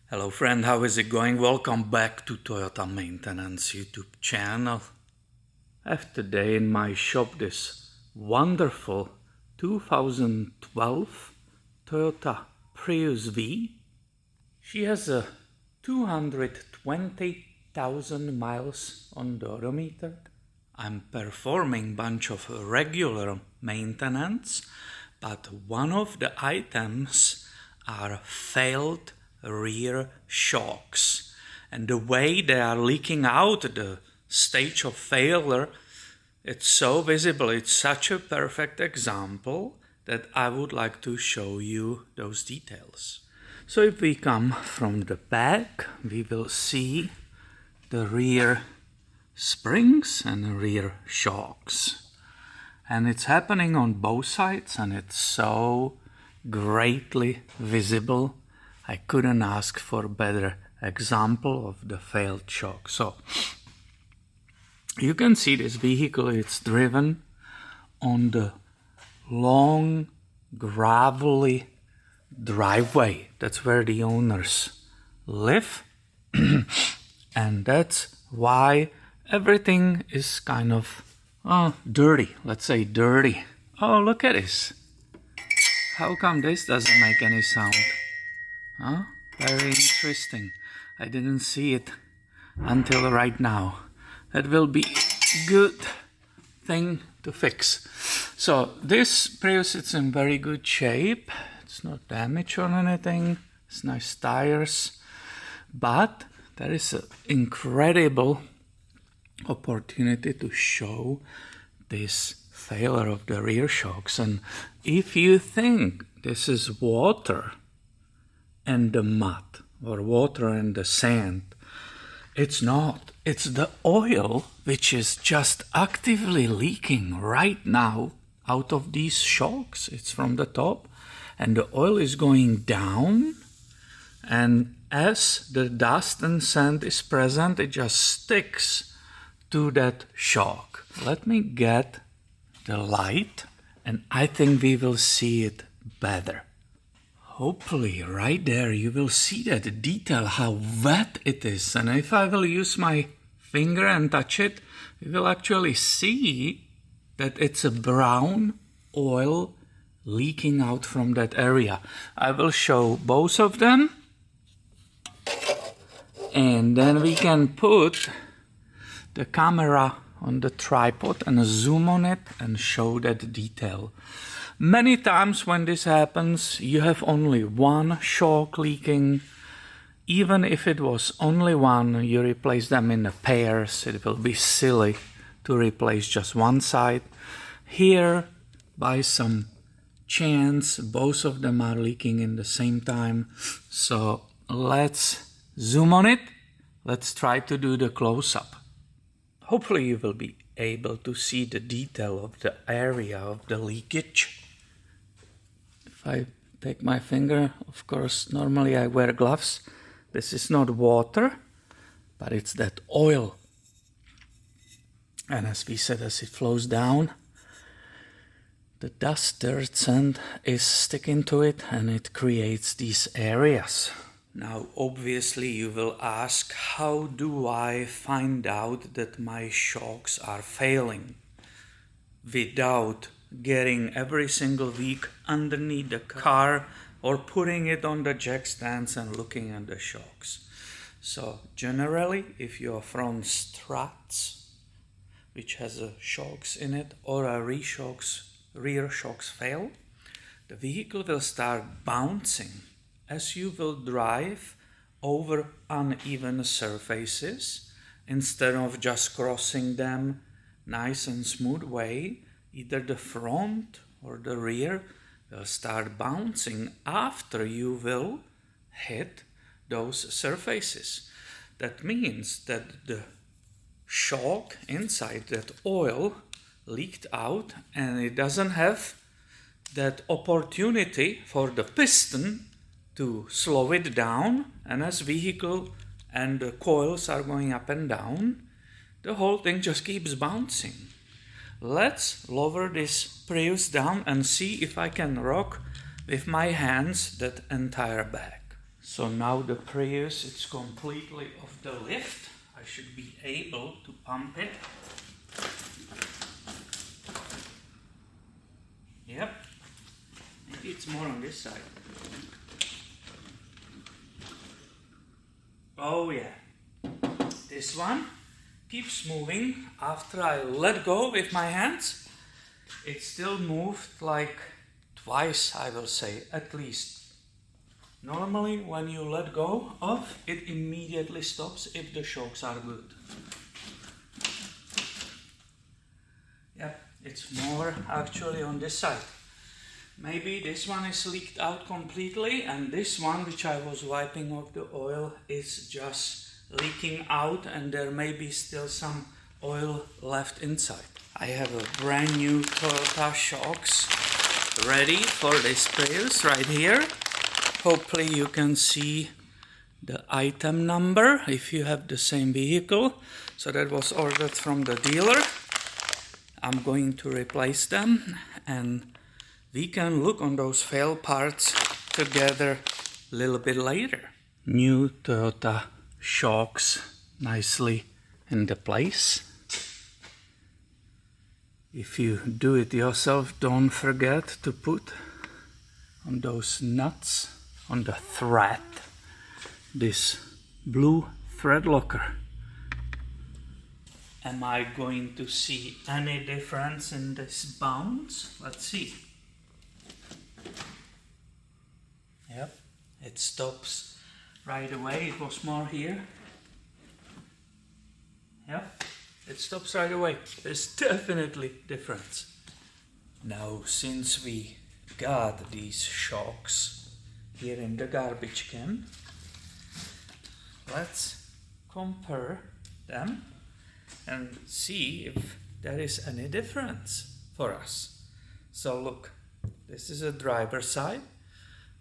Hello friend, how is it going? Welcome back to Toyota Maintenance YouTube channel. I have today in my shop this wonderful 2012 Toyota Prius V. She has a 220,000 miles on the odometer. I'm performing bunch of regular maintenance, but one of the items are failed rear shocks, and the way they are leaking out, the stage of failure, it's so visible. It's such a perfect example that I would like to show you those details. So if we come from the back, we will see the rear springs and rear shocks, and it's happening on both sides, and it's so greatly visible. I couldn't ask for a better example of the failed shock. So you can see this vehicle, it's driven on the long gravelly driveway. That's where the owners live. And that's why everything is kind of dirty. Let's say dirty. Oh, look at this. How come this doesn't make any sound? Huh? Very interesting. I didn't see it until right now. That will be good thing to fix. So this Prius, it's in very good shape. It's not damaged or anything. It's nice tires. But there is an incredible opportunity to show this failure of the rear shocks. And if you think this is water and the mud, or water and the sand, it's not. It's the oil which is just actively leaking right now out of these shocks. It's from the top, and the oil is going down, and as the dust and sand is present, it just sticks to that shock. Let me get the light, and I think we will see it better. Hopefully right there you will see that detail, how wet it is. And if I will use my finger and touch it, you will actually see that it's a brown oil leaking out from that area. I will show both of them, and then we can put the camera on the tripod and zoom on it and show that detail. Many times when this happens, you have only one shock leaking. Even if it was only one, you replace them in pairs. It will be silly to replace just one side. Here, by some chance, both of them are leaking in the same time. So let's zoom on it. Let's try to do the close-up. Hopefully you will be able to see the detail of the area of the leakage. If I take my finger, of course, normally I wear gloves. This is not water, but it's that oil. And as we said, as it flows down, the dust, dirt, sand is sticking to it, and it creates these areas. Now, obviously, you will ask, how do I find out that my shocks are failing without getting every single week underneath the car or putting it on the jack stands and looking at the shocks? So, generally, if you're from Struts, which has shocks in it, or a rear shocks fail, the vehicle will start bouncing as you will drive over uneven surfaces. Instead of just crossing them nice and smooth way, either the front or the rear will start bouncing after you will hit those surfaces. That means that the shock inside that oil leaked out, and it doesn't have that opportunity for the piston to slow it down, and as vehicle and the coils are going up and down, the whole thing just keeps bouncing. Let's lower this Prius down and see if I can rock with my hands that entire bag. So now the Prius is completely off the lift. I should be able to pump it. Yep, maybe it's more on this side. Oh yeah, this one keeps moving after I let go with my hands. It still moved like twice, I will say, at least. Normally when you let go of, it immediately stops if the shocks are good. Yep, it's more actually on this side. Maybe this one is leaked out completely, and this one, which I was wiping off the oil, is just leaking out, and there may be still some oil left inside. I have a brand new Toyota shocks ready for this Prius right here. Hopefully you can see the item number if you have the same vehicle. So that was ordered from the dealer. I'm going to replace them, and we can look on those fail parts together a little bit later. New Toyota shocks nicely in the place. If you do it yourself, don't forget to put on those nuts, on the thread, this blue thread locker. Am I going to see any difference in this bounce? Let's see. Yep, it stops right away. It was more here. Yep, it stops right away. There's definitely difference. Now, since we got these shocks here in the garbage can, let's compare them and see if there is any difference for us. So look, this is a driver side,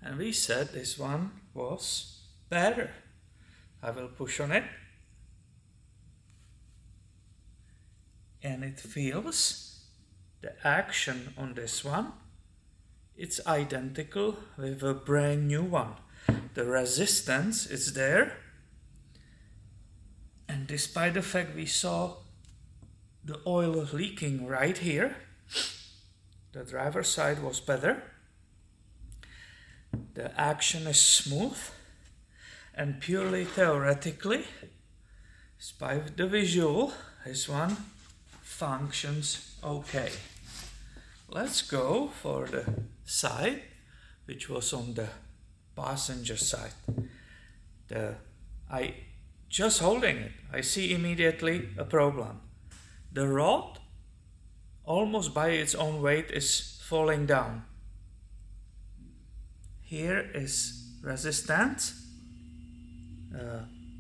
and we said this one was better. I will push on it, and it feels the action on this one. It's identical with a brand new one. The resistance is there, and despite the fact we saw the oil leaking right here, the driver's side was better. The action is smooth, and purely theoretically, despite the visual, this one functions okay. Let's go for the side which was on the passenger side. I just holding it, I see immediately a problem. The rod, almost by its own weight, is falling down. Here is resistance,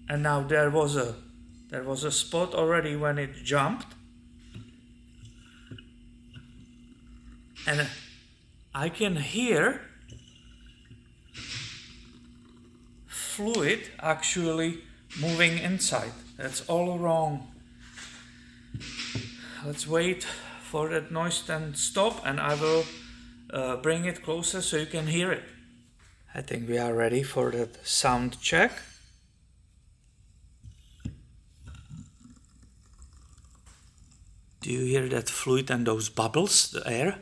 and now there was a spot already when it jumped, and I can hear fluid actually moving inside. That's all wrong. Let's wait for that noise to stop, and I will bring it closer so you can hear it. I think we are ready for that sound check. Do you hear that fluid and those bubbles, the air?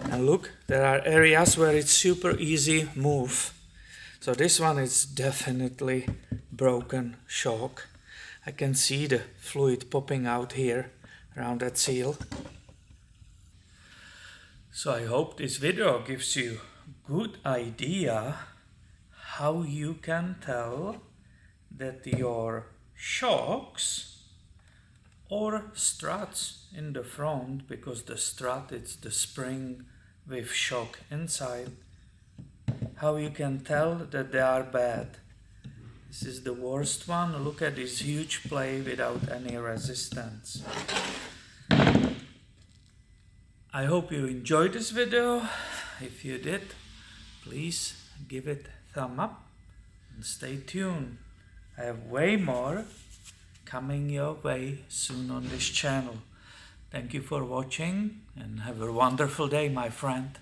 And look, there are areas where it's super easy move. So this one is definitely broken shock. I can see the fluid popping out here around that seal. So I hope this video gives you a good idea how you can tell that your shocks or struts in the front, because the strut is the spring with shock inside, how you can tell that they are bad. This is the worst one. Look at this huge play without any resistance. I hope you enjoyed this video. If you did, please give it a thumb up and stay tuned. I have way more coming your way soon on this channel. Thank you for watching and have a wonderful day, my friend.